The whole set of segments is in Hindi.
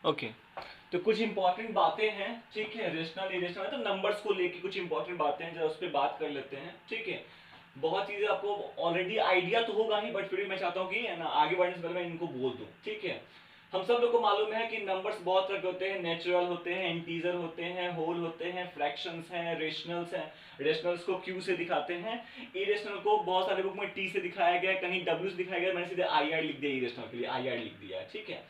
ओके तो कुछ इंपॉर्टेंट बातें हैं, ठीक है, रेशनल इरेशनल, तो नंबर्स को लेके कुछ इंपॉर्टेंट बातें हैं, जरा उस पर बात कर लेते हैं, ठीक है। बहुत चीजें आपको ऑलरेडी आइडिया तो होगा ही, बट फिर भी मैं चाहता हूँ कि है ना, आगे बढ़ने से पहले मैं इनको बोल दूं, ठीक है। हम सब लोग को मालूम है कि नंबर्स बहुत तरह के होते हैं, नेचुरल होते हैं, इंटीजर होते हैं, होल होते हैं, फ्रैक्शंस हैं, रेशनल्स हैं। रेशनल्स को क्यू से दिखाते हैं, इरेशनल को बहुत सारे बुक में टी से दिखाया गया है, कहीं डब्ल्यू से दिखाया गया, मैंने सीधे आई आर लिख दिया, इरेशनल के लिए आई आर लिख दिया है, ठीक है।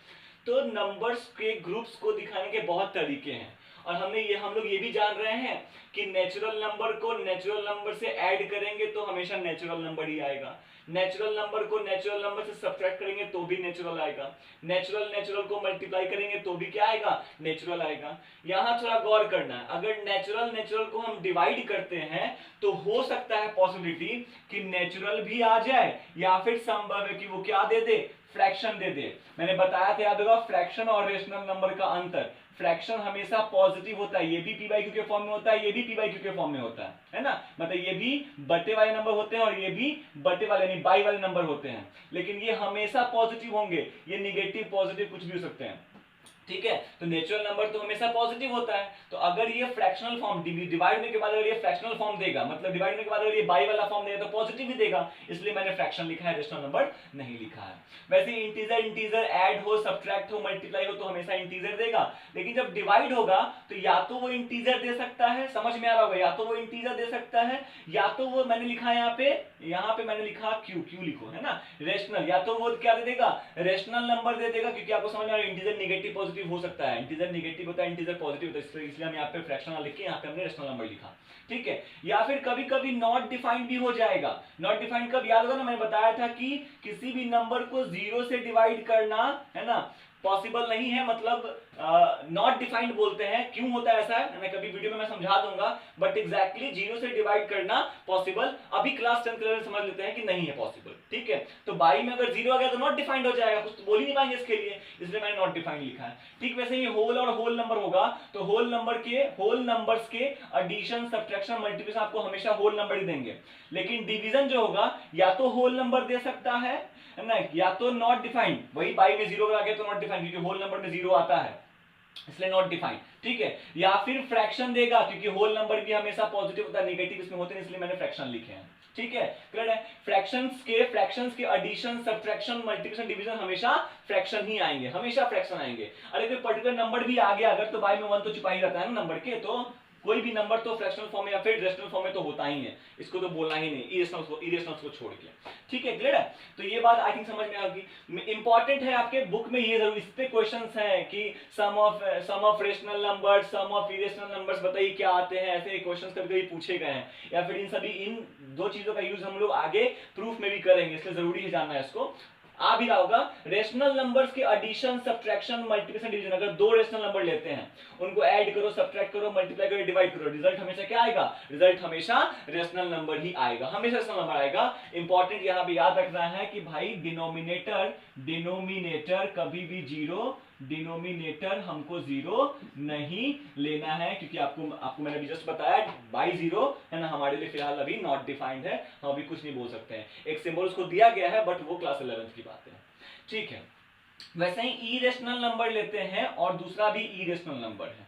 तो नंबर्स के ग्रुप्स को दिखाने के बहुत तरीके हैं, और हम लोग ये भी जान रहे हैं कि नेचुरल नंबर को नेचुरल नंबर से ऐड करेंगे तो हमेशा नेचुरल नंबर ही आएगा, नेचुरल नंबर को नेचुरल नंबर से सब्ट्रैक्ट करेंगे तो भी नेचुरल आएगा, नेचुरल नेचुरल को मल्टीप्लाई करेंगे तो भी क्या आएगा, नेचुरल आएगा। यहां थोड़ा गौर करना है, अगर नेचुरल नेचुरल को हम डिवाइड करते हैं तो हो सकता है पॉसिबिलिटी कि नेचुरल भी आ जाए, या फिर संभव है कि वो क्या दे दे, फ्रैक्शन दे दे। मैंने बताया था, याद होगा, फ्रैक्शन और रेशनल नंबर का अंतर, फ्रैक्शन हमेशा पॉजिटिव होता है, ये भी पी बाई क्यू के फॉर्म में होता है, ये भी पी बाई क्यू के फॉर्म में होता है ना, मतलब ये भी बटे वाले नंबर होते हैं और ये भी बटे वाले नहीं बाई वाले नंबर होते हैं, लेकिन ये हमेशा पॉजिटिव होंगे, ये निगेटिव पॉजिटिव कुछ भी हो सकते हैं, ठीक है। तो नेचुरल नंबर तो हमेशा पॉजिटिव होता है, तो अगर ये फ्रैक्शनल फॉर्म डिवाइड होने के बाद अगर ये फ्रैक्शनल फॉर्म देगा, मतलब डिवाइड होने के बाद अगर ये बाई वाला फॉर्म देगा तो पॉजिटिव ही देगा, इसलिए मैंने फ्रैक्शन लिखा है, रेशनल नंबर नहीं लिखा है। वैसे इंटीजर इंटीजर ऐड हो, सब्ट्रैक्ट हो, मल्टीप्लाई हो तो हमेशा इंटीजर देगा, लेकिन जब डिवाइड होगा तो या तो वो इंटीजर दे सकता है, समझ में आ रहा होगा, या तो वो इंटीजर दे सकता है, या तो वो मैंने लिखा है यहाँ पे मैंने लिखा क्यू, क्यू लिखो, है ना, रेशनल, या तो वो क्या दे देगा, रेशनल नंबर दे देगा, क्योंकि आपको समझ में आ रहा है इंटीजर नेगेटिव पॉजिटिव हो सकता है, इंटीजर नेगेटिव होता है, इंटीजर पॉजिटिव होता है, इसलिए हम यहाँ पे फ्रैक्शनल लिख के यहाँ पे हमने रेशनल नंबर लिखा, ठीक है। या फिर कभी कभी नॉट डिफाइंड भी हो जाएगा, नॉट डिफाइंड कब, याद होगा ना, मैंने बताया था कि किसी भी नंबर को जीरो से डिवाइड करना, है ना, पॉसिबल नहीं है, मतलब नॉट डिफाइंड बोलते हैं, क्यों होता है ऐसा है, मैं कभी वीडियो में मैं समझा दूंगा, बट एग्जैक्टली जीरो से डिवाइड करना पॉसिबल अभी क्लास 10 के समझ लेते हैं कि नहीं है पॉसिबल, ठीक है। तो बाई में अगर जीरो आ गया तो नॉट डिफाइंड हो जाएगा, कुछ तो बोल ही नहीं पाएंगे इसके लिए, इसलिए मैंने नॉट डिफाइंड लिखा है, ठीक। वैसे ही होल और होल नंबर होगा तो होल नंबर्स के एडिशन सब्ट्रैक्शन मल्टीप्लिकेशन आपको हमेशा होल नंबर ही देंगे, लेकिन डिवीजन जो होगा या तो होल नंबर दे सकता है ना, या तो नॉट डिफाइंड, वही बाई में जीरो आ गया तो नॉट डिफाइंड, क्योंकि होल नंबर में जीरो आता है इसलिए नॉट डिफाइंड, ठीक है। या फिर फ्रैक्शन देगा, क्योंकि होल नंबर भी हमेशा पॉजिटिव होता है, नेगेटिव इसमें होते हैं, इसलिए मैंने फ्रैक्शन लिखे हैं, ठीक है, क्लियर है। फ्रैक्शंस के एडिशन सब्ट्रैक्शन मल्टीप्लिकेशन डिवीजन हमेशा फ्रैक्शन ही आएंगे, हमेशा फ्रैक्शन आएंगे। अरे कोई पर्टिकुलर नंबर भी आ गया अगर, तो बाई में 1 तो छुपा ही रहता है ना नंबर के, तो कोई भी नंबर तो फ्रैक्शनल फॉर्म में या फिर रेशनल फॉर्म में तो होता ही है, इसको तो बोलना ही नहीं, इरेशनल को छोड़ के, ठीक है, क्लियर है। तो ये बात आई थिंक समझ में आ गई, इंपॉर्टेंट है आपके बुक में ये जरूर, इस पे क्वेश्चंस हैं कि sum of rational numbers, sum of irrational numbers बताइए क्या आते हैं, ऐसे क्वेश्चंस कभी कभी पूछे गए हैं, या फिर इन दो चीजों का यूज हम लोग आगे प्रूफ में भी करेंगे, इसलिए जरूरी है जानना है इसको, आ भी रहा होगा। रेशनल नंबर्स के एडिशन सब्ट्रैक्शन मल्टीप्लिकेशन डिवीजन, अगर दो रेशनल नंबर लेते हैं, उनको ऐड करो, सब्ट्रैक्ट करो, मल्टीप्लाई करो, डिवाइड करो, रिजल्ट हमेशा क्या आएगा, रिजल्ट हमेशा रेशनल नंबर ही आएगा, हमेशा रेशनल नंबर आएगा। इंपॉर्टेंट यहां पे याद रखना है कि भाई डिनोमिनेटर कभी भी जीरो, डिनोमिनेटर हमको जीरो नहीं लेना है, क्योंकि आपको मैंने अभी जस्ट बताया बाई जीरो है ना, हमारे लिए फिलहाल अभी नॉट डिफाइंड है, हम अभी कुछ नहीं बोल सकते हैं, एक सिंबल उसको दिया गया है बट वो क्लास 11 की बात है, ठीक है। वैसे ही इरेशनल नंबर लेते हैं और दूसरा भी इरेशनल नंबर है,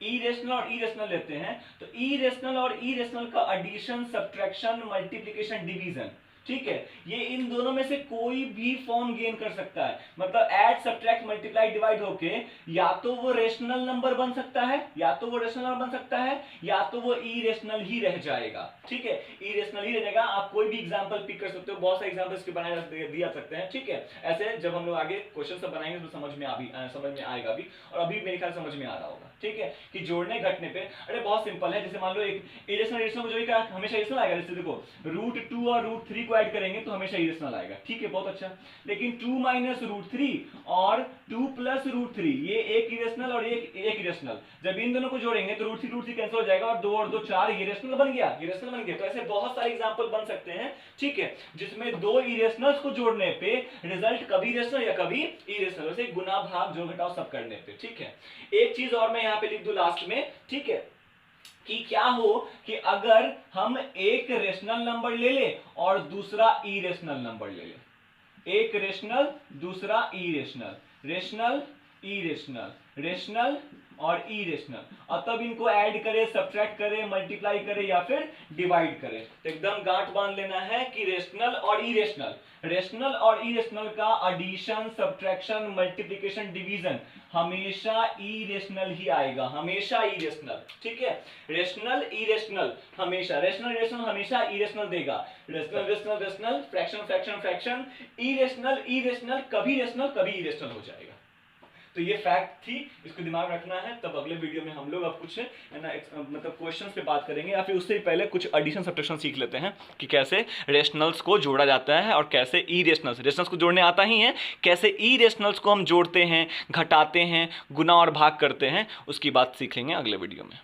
इरेशनल और इरेशनल लेते हैं, तो इरेशनल और इरेशनल का एडिशन सब्ट्रैक्शन मल्टीप्लिकेशन डिवीजन, ठीक है, ये इन दोनों में से कोई भी फॉर्म गेन कर सकता है, मतलब ऐड सब्ट्रैक्ट मल्टीप्लाई डिवाइड होके या तो वो रेशनल नंबर बन सकता है, या तो वो रेशनल नंबर बन सकता है, या तो वो इरेशनल ही रह जाएगा, ठीक है, इरेशनल ही रह जाएगा। आप कोई भी एग्जांपल पिक कर सकते हो, बहुत सारे एग्जांपल्स के बनाए दिया सकते हैं, ठीक है। ऐसे जब हम लोग आगे क्वेश्चन सब बनाएंगे तो समझ में आएगा भी, और अभी मेरे ख्याल समझ में आ रहा होगा, ठीक है, कि जोड़ने घटने पे, अरे बहुत सिंपल है, जैसे मान लो एक इरेशनल को जोड़ेगा हमेशा इरेशनल आएगा, जैसे देखो √2 और √3 को ऐड करेंगे तो हमेशा इरेशनल आएगा, ठीक है, बहुत अच्छा। लेकिन 2 - √3 और 2 + √3 ये एक इरेशनल और एक इरेशनल, जब इन दोनों को जोड़ेंगे तो √3 कैंसिल हो जाएगा और 2 और 2 4 इरेशनल बन गया, तो ऐसे बहुत सारे एग्जांपल बन सकते हैं, ठीक है, जिसमें दो इरेशनल्स को जोड़ने पे रिजल्ट कभी रेशनल या कभी इरेशनल, वैसे गुना भाग जोड़ घटाव सब करने पे, ठीक है। एक चीज और मैं यहाँ पे लिख दूं लास्ट में, ठीक है, कि क्या हो कि अगर हम एक रेशनल नंबर ले ले और दूसरा इरेशनल नंबर ले ले, एक रेशनल दूसरा इरेशनल, रेशनल इरेशनल, रेशनल और इरेशनल, और तब इनको ऐड करे, सब्ट्रैक्ट करे, मल्टीप्लाई करे या फिर डिवाइड करे। तो एकदम गांठ बांध लेना है कि रेशनल और इरेशनल, रेशनल और इरेशनल का एडिशन, सब्ट्रैक्शन, मल्टीप्लिकेशन, डिवीजन हमेशा इरेशनल ही आएगा, हमेशा इरेशनल। ठीक है, रेशनल इरेशनल हमेशा, रेशनल रेशनल हमेशा इरेशनल देगा, rational rational rational, fraction fraction fraction, irrational irrational कभी रेशनल कभी इरेशनल हो जाएगा। तो ये फैक्ट थी, इसको दिमाग रखना है। तब अगले वीडियो में हम लोग अब कुछ मतलब क्वेश्चंस पे बात करेंगे, या फिर उससे पहले कुछ एडिशन सब्ट्रैक्शन सीख लेते हैं कि कैसे रेशनल्स को जोड़ा जाता है और कैसे इरेशनल्स, रेशनल्स को जोड़ने आता ही है, कैसे इरेशनल्स को हम जोड़ते हैं, घटाते हैं, गुना और भाग करते हैं, उसकी बात सीखेंगे अगले वीडियो में।